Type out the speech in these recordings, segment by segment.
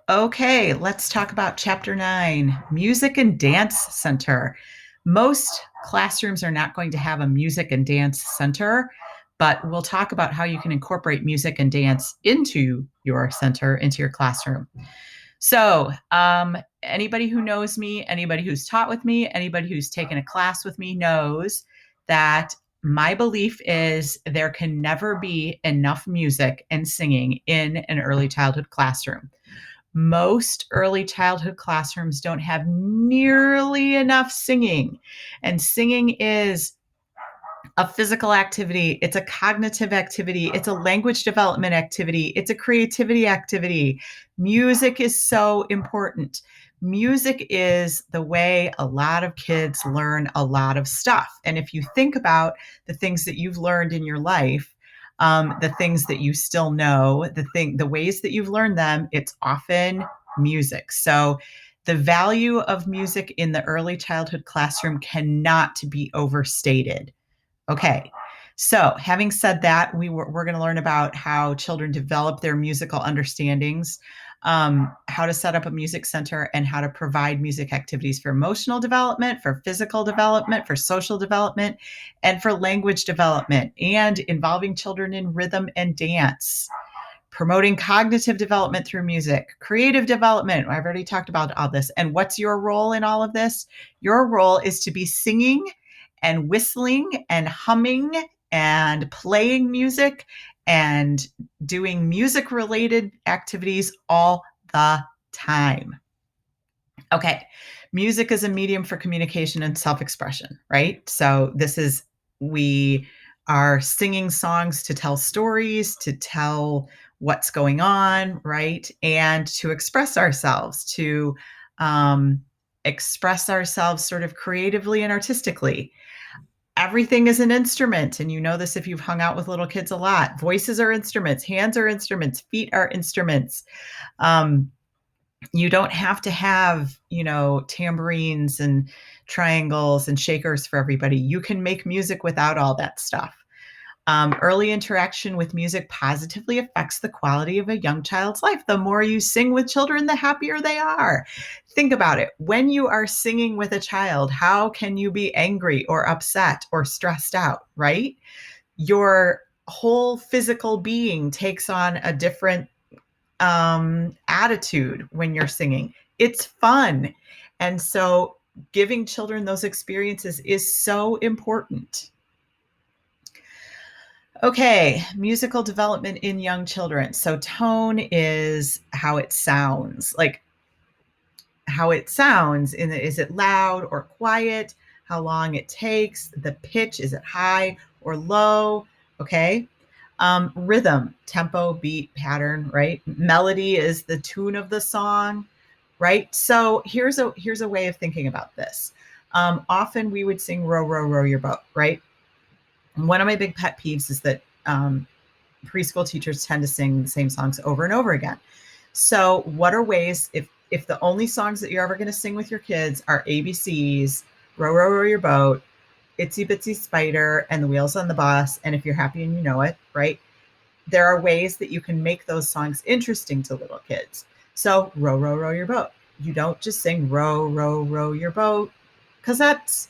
Okay, let's talk about Chapter 9, Music and Dance Center. Most classrooms are not going to have a music and dance center, but we'll talk about how you can incorporate music and dance into your center, into your classroom. So, anybody who knows me, anybody who's taught with me, anybody who's taken a class with me knows that my belief is there can never be enough music and singing in an early childhood classroom. Most early childhood classrooms don't have nearly enough singing. And singing is a physical activity, it's a cognitive activity, it's a language development activity, it's a creativity activity. Music is so important. Music is the way a lot of kids learn a lot of stuff. And if you think about the things that you've learned in your life, the things that you still know, the ways that you've learned them, it's often music. So the value of music in the early childhood classroom cannot be overstated. Okay. So, having said that, we're going to learn about how children develop their musical understandings, how to set up a music center, and how to provide music activities for emotional development, for physical development, for social development, and for language development, and involving children in rhythm and dance. Promoting cognitive development through music, creative development. I've already talked about all this. And what's your role in all of this? Your role is to be singing and whistling and humming and playing music and doing music related activities all the time. Okay, music is a medium for communication and self expression, right? So, we are singing songs to tell stories, to tell what's going on, right? And to express ourselves sort of creatively and artistically. Everything is an instrument. And you know this if you've hung out with little kids a lot. Voices are instruments, hands are instruments, feet are instruments. You don't have to have, tambourines and triangles and shakers for everybody. You can make music without all that stuff. Early interaction with music positively affects the quality of a young child's life. The more you sing with children, the happier they are. Think about it. When you are singing with a child, how can you be angry or upset or stressed out, right? Your whole physical being takes on a different attitude when you're singing. It's fun. And so giving children those experiences is so important. Okay, musical development in young children. So tone is how it sounds. Like how it sounds is it loud or quiet? How long it takes? The pitch, is it high or low? Okay. Rhythm, tempo, beat, pattern, right? Melody is the tune of the song, right? So here's a way of thinking about this. Often we would sing "Row, row, row your boat," right? One of my big pet peeves is that preschool teachers tend to sing the same songs over and over again. So what are ways, if the only songs that you're ever going to sing with your kids are ABCs, "Row, row, row your boat," "Itsy Bitsy Spider," and "The Wheels on the Bus," and "If You're Happy and You Know It," right? There are ways that you can make those songs interesting to little kids. So "Row, row, row your boat." You don't just sing "Row, row, row your boat," because that's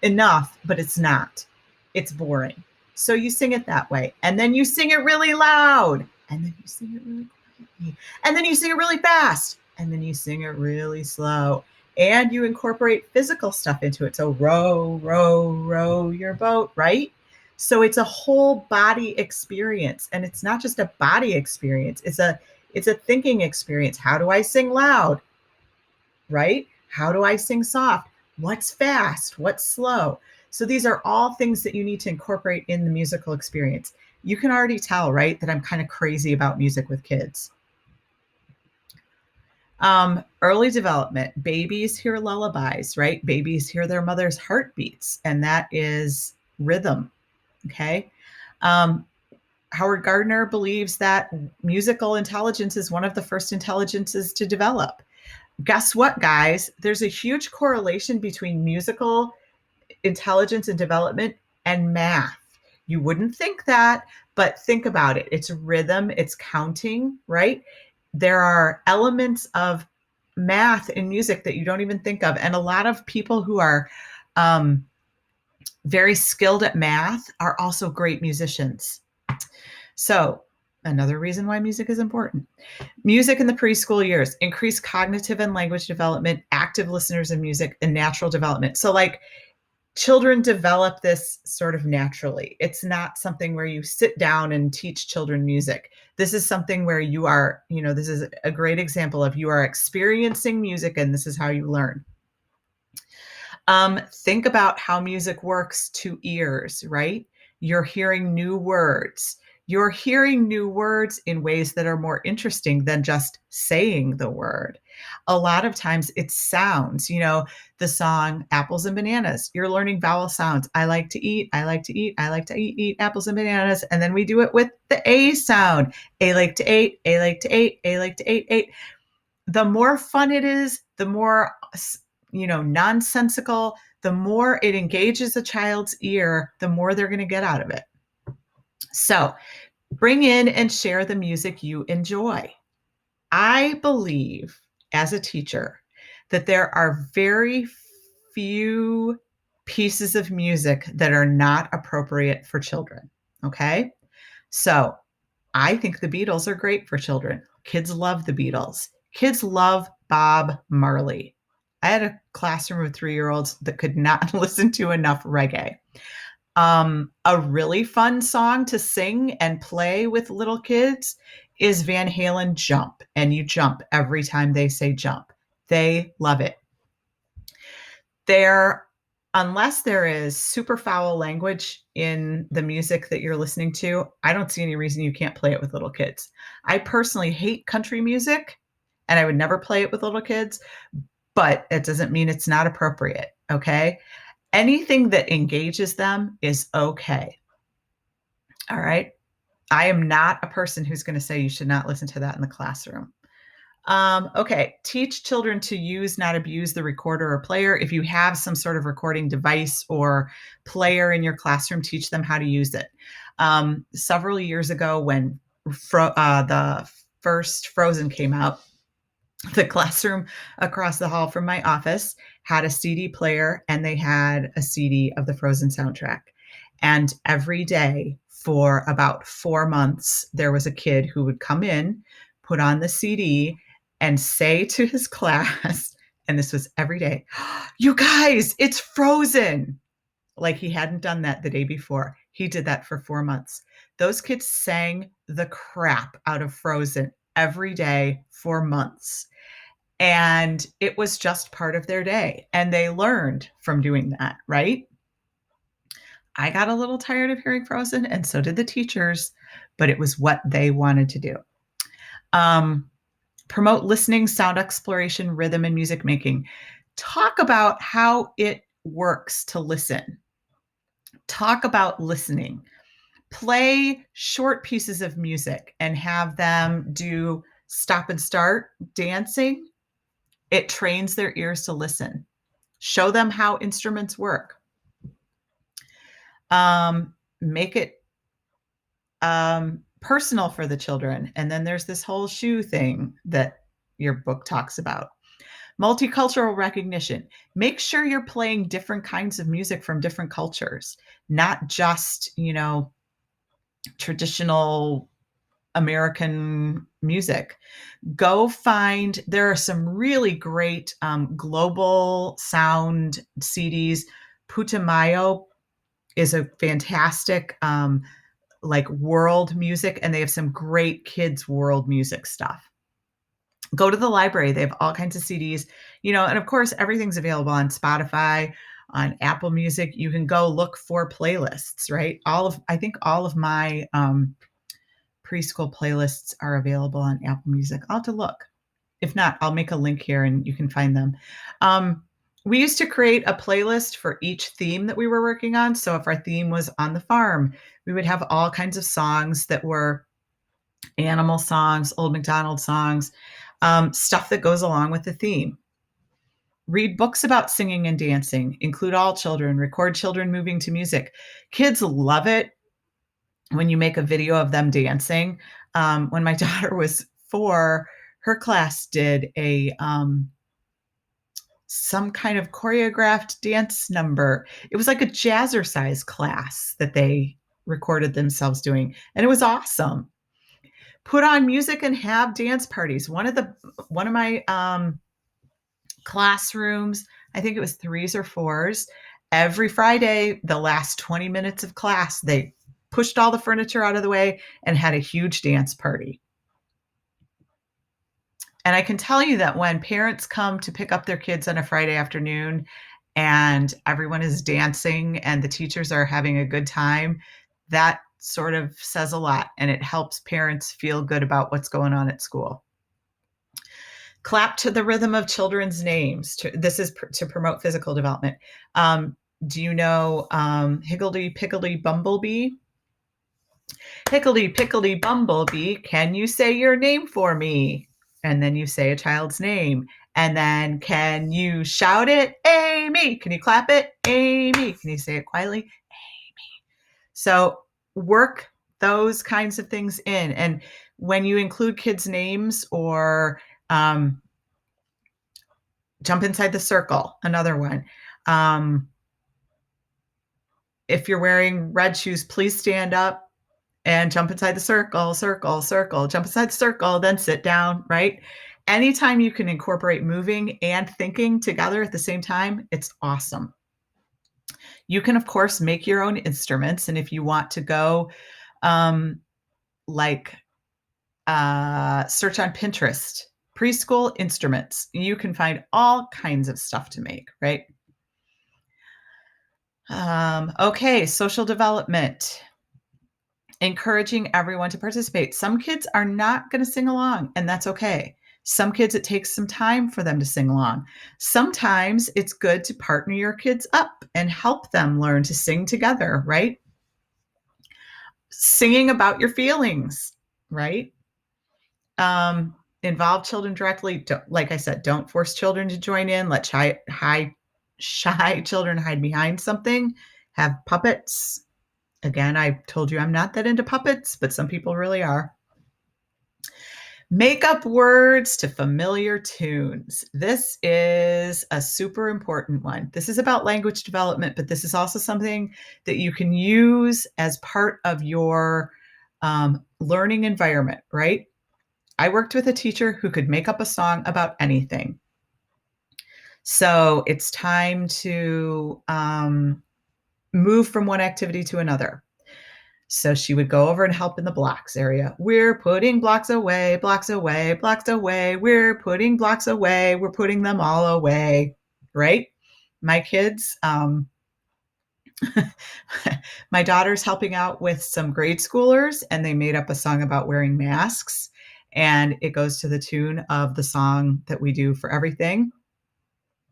enough, but it's not. It's boring. So you sing it that way. And then you sing it really loud. And then you sing it really quietly. And then you sing it really fast. And then you sing it really slow. And you incorporate physical stuff into it. So row, row, row your boat, right? So it's a whole body experience. And it's not just a body experience. It's a thinking experience. How do I sing loud? Right? How do I sing soft? What's fast? What's slow? So these are all things that you need to incorporate in the musical experience. You can already tell, right, that I'm kind of crazy about music with kids. Early development, babies hear lullabies, right? Babies hear their mother's heartbeats, and that is rhythm. Okay. Howard Gardner believes that musical intelligence is one of the first intelligences to develop. Guess what, guys? There's a huge correlation between musical intelligence and development and math. You wouldn't think that, but think about it. It's rhythm, it's counting, right? There are elements of math and music that you don't even think of. And a lot of people who are very skilled at math are also great musicians. So, another reason why music is important. Music in the preschool years, increase cognitive and language development, active listeners of music, and natural development. So, like, children develop this sort of naturally. It's not something where you sit down and teach children music. This is something where you are, this is a great example of you are experiencing music and this is how you learn. Think about how music works to ears, right? You're hearing new words. You're hearing new words in ways that are more interesting than just saying the word. A lot of times it's sounds, the song Apples and Bananas. You're learning vowel sounds. I like to eat, I like to eat, I like to eat apples and bananas. And then we do it with the A sound. A like to eat, A like to eat, A like to eat. The more fun it is, the more nonsensical, the more it engages a child's ear, the more they're going to get out of it. So bring in and share the music you enjoy. I believe as a teacher that there are very few pieces of music that are not appropriate for children. Okay. So I think the Beatles are great for children. Kids love the Beatles. Kids love Bob Marley. I had a classroom of 3-year-olds that could not listen to enough reggae. A really fun song to sing and play with little kids is Van Halen Jump, and you jump every time they say jump. They love it. Unless there is super foul language in the music that you're listening to, I don't see any reason you can't play it with little kids. I personally hate country music, and I would never play it with little kids, but it doesn't mean it's not appropriate, okay? Anything that engages them is okay. All right? I am not a person who's going to say you should not listen to that in the classroom. Okay, teach children to use, not abuse the recorder or player. If you have some sort of recording device or player in your classroom, teach them how to use it. Several years ago, when the first Frozen came out, the classroom across the hall from my office had a CD player and they had a CD of the Frozen soundtrack. And every day for about 4 months, there was a kid who would come in, put on the CD, and say to his class, and this was every day, "You guys, it's Frozen." Like he hadn't done that the day before. He did that for 4 months. Those kids sang the crap out of Frozen every day for months. And it was just part of their day. And they learned from doing that, right? I got a little tired of hearing Frozen, and so did the teachers, but it was what they wanted to do. Promote listening, sound exploration, rhythm, and music making. Talk about how it works to listen. Talk about listening. Play short pieces of music and have them do stop and start dancing. It trains their ears to listen. Show them how instruments work. Make it personal for the children. And then there's this whole shoe thing that your book talks about. Multicultural recognition. Make sure you're playing different kinds of music from different cultures, not just, traditional American music. Go find, there are some really great global sound CDs. Putumayo is a fantastic world music, and they have some great kids world music stuff. Go to the library. They have all kinds of CDs, and of course, everything's available on Spotify, on Apple Music. You can go look for playlists, right? I think all of my preschool playlists are available on Apple Music. I'll have to look. If not, I'll make a link here and you can find them. We used to create a playlist for each theme that we were working on. So if our theme was on the farm, we would have all kinds of songs that were animal songs, Old MacDonald songs, stuff that goes along with the theme. Read books about singing and dancing, include all children, record children moving to music. Kids love it when you make a video of them dancing. When my daughter was 4, her class did a some kind of choreographed dance number. It was like a jazzercise class that they recorded themselves doing, and it was awesome. Put on music and have dance parties. One of my classrooms, I think it was threes or fours, every Friday, the last 20 minutes of class, they pushed all the furniture out of the way and had a huge dance party. And I can tell you that when parents come to pick up their kids on a Friday afternoon and everyone is dancing and the teachers are having a good time, that sort of says a lot, and it helps parents feel good about what's going on at school. Clap to the rhythm of children's names. This is to promote physical development. Do you know Higgledy Piggledy Bumblebee? Higgledy Piggledy Bumblebee, can you say your name for me? And then you say a child's name. And then can you shout it? Amy. Can you clap it? Amy. Can you say it quietly? Amy. So work those kinds of things in. And when you include kids' names or jump inside the circle, another one. If you're wearing red shoes, please stand up and jump inside the circle, circle, circle, jump inside the circle, then sit down, right? Anytime you can incorporate moving and thinking together at the same time, it's awesome. You can, of course, make your own instruments. And if you want to go search on Pinterest, preschool instruments, you can find all kinds of stuff to make, right? Okay, social development. Encouraging everyone to participate. Some kids are not going to sing along, and that's okay. Some kids, it takes some time for them to sing along. Sometimes it's good to partner your kids up and help them learn to sing together, right? Singing about your feelings, right? Involve children directly. Like I said, don't force children to join in. Let shy children hide behind something. Have puppets. Again, I told you I'm not that into puppets, but some people really are. Make up words to familiar tunes. This is a super important one. This is about language development, but this is also something that you can use as part of your learning environment, right? I worked with a teacher who could make up a song about anything. So it's time to move from one activity to another. So she would go over and help in the blocks area. We're putting blocks away, blocks away, blocks away. We're putting blocks away. We're putting them all away, right? My kids, my daughter's helping out with some grade schoolers, and they made up a song about wearing masks. And it goes to the tune of the song that we do for everything,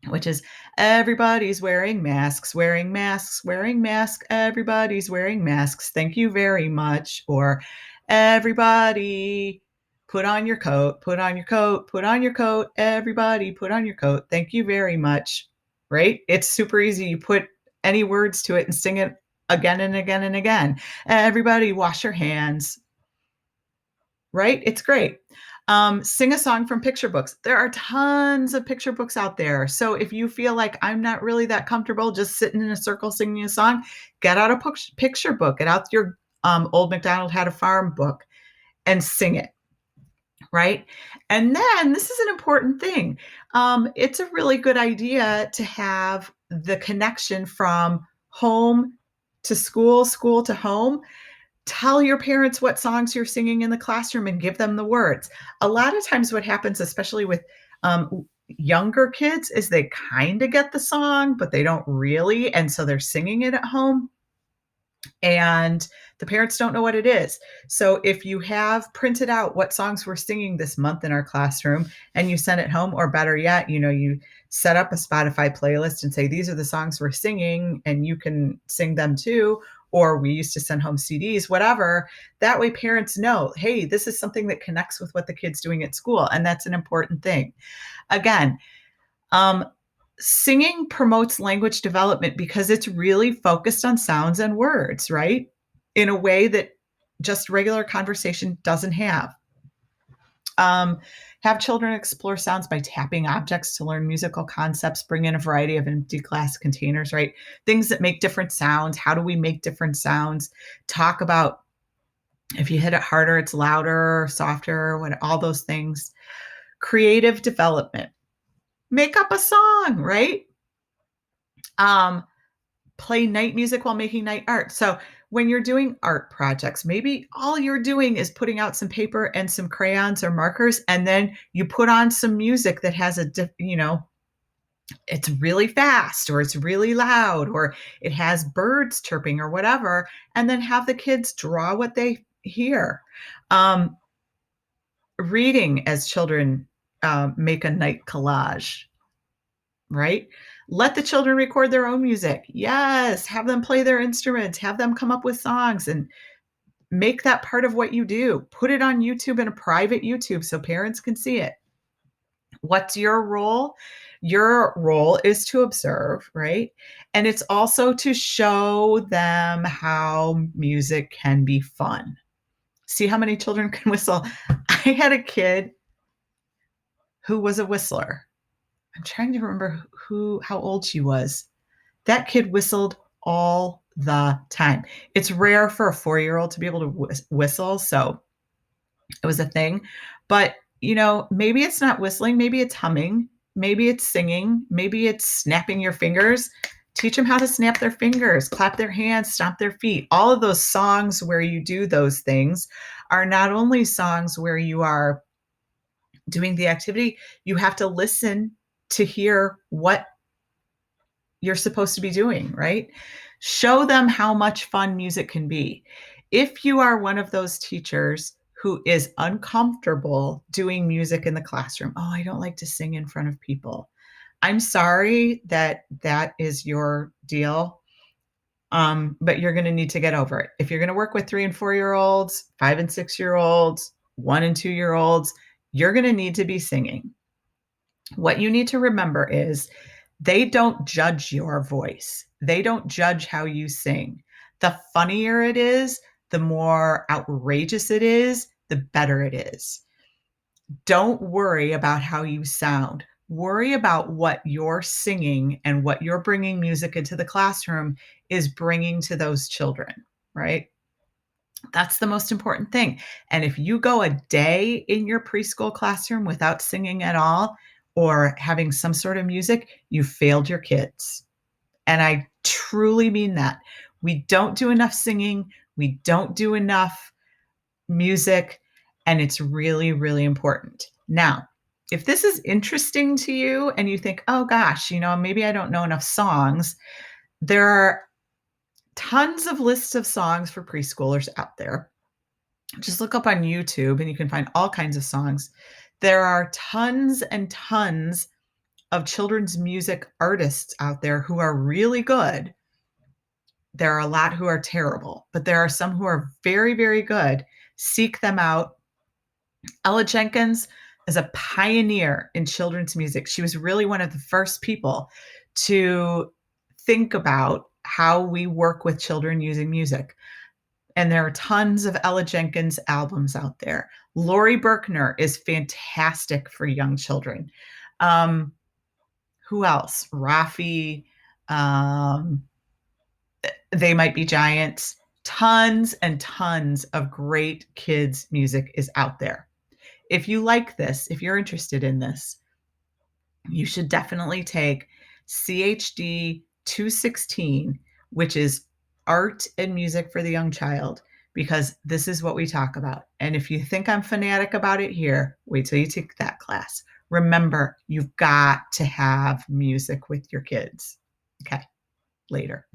which is everybody's wearing masks, wearing masks, wearing masks. Everybody's wearing masks. Thank you very much. Or everybody put on your coat, put on your coat, put on your coat. Everybody put on your coat. Thank you very much. Right? It's super easy. You put any words to it and sing it again and again and again. Everybody wash your hands. Right? It's great. Sing a song from picture books. There are tons of picture books out there. So if you feel like I'm not really that comfortable just sitting in a circle singing a song, get out a picture book, get out your Old MacDonald Had a Farm book and sing it. Right? And then this is an important thing. It's a really good idea to have the connection from home to school, school to home. Tell your parents what songs you're singing in the classroom and give them the words. A lot of times what happens, especially with younger kids, is they kind of get the song, but they don't really. And so they're singing it at home and the parents don't know what it is. So if you have printed out what songs we're singing this month in our classroom and you send it home, or better yet, you set up a Spotify playlist and say, these are the songs we're singing and you can sing them too. Or we used to send home CDs, whatever. That way parents know, hey, this is something that connects with what the kid's doing at school. And that's an important thing. Again, singing promotes language development because it's really focused on sounds and words, right? In a way that just regular conversation doesn't have. Have children explore sounds by tapping objects to learn musical concepts. Bring in a variety of empty glass containers, right? Things that make different sounds. How do we make different sounds? Talk about if you hit it harder, it's louder, softer, all those things. Creative development. Make up a song, right? Play night music while making night art. So when you're doing art projects, maybe all you're doing is putting out some paper and some crayons or markers, and then you put on some music that has it's really fast or it's really loud or it has birds chirping or whatever, and then have the kids draw what they hear. Reading as children make a night collage, right? Let the children record their own music. Yes, have them play their instruments, have them come up with songs and make that part of what you do. Put it on YouTube in a private YouTube so parents can see it. What's your role? Your role is to observe, right? And it's also to show them how music can be fun. See how many children can whistle. I had a kid who was a whistler. I'm trying to remember how old she was. That kid whistled all the time. It's rare for a 4-year-old to be able to whistle, so it was a thing. But, maybe it's not whistling, maybe it's humming, maybe it's singing, maybe it's snapping your fingers. Teach them how to snap their fingers, clap their hands, stomp their feet. All of those songs where you do those things are not only songs where you are doing the activity, you have to listen to hear what you're supposed to be doing, right? Show them how much fun music can be. If you are one of those teachers who is uncomfortable doing music in the classroom, oh, I don't like to sing in front of people. I'm sorry that is your deal. But you're going to need to get over it. If you're going to work with 3 and 4-year-olds, 5 and 6-year-olds, 1 and 2-year-olds, you're going to need to be singing. What you need to remember is they don't judge your voice. They don't judge how you sing. The funnier it is, the more outrageous it is, the better it is. Don't worry about how you sound. Worry about what you're singing and what you're bringing music into the classroom is bringing to those children, right? That's the most important thing. And if you go a day in your preschool classroom without singing at all or having some sort of music, you failed your kids. And I truly mean that. We don't do enough singing. We don't do enough music. And it's really, really important. Now, if this is interesting to you and you think, oh gosh, maybe I don't know enough songs, there are tons of lists of songs for preschoolers out there. Just look up on YouTube and you can find all kinds of songs. There are tons and tons of children's music artists out there who are really good. There are a lot who are terrible, but there are some who are very, very good. Seek them out. Ella Jenkins is a pioneer in children's music. She was really one of the first people to think about how we work with children using music. And there are tons of Ella Jenkins albums out there. Lori Berkner is fantastic for young children. Who else? Rafi, They Might Be Giants. Tons and tons of great kids' music is out there. If you like this, if you're interested in this, you should definitely take CHD 216, which is art and music for the young child, because this is what we talk about. And if you think I'm fanatic about it here, wait till you take that class. Remember, you've got to have music with your kids. Okay, later.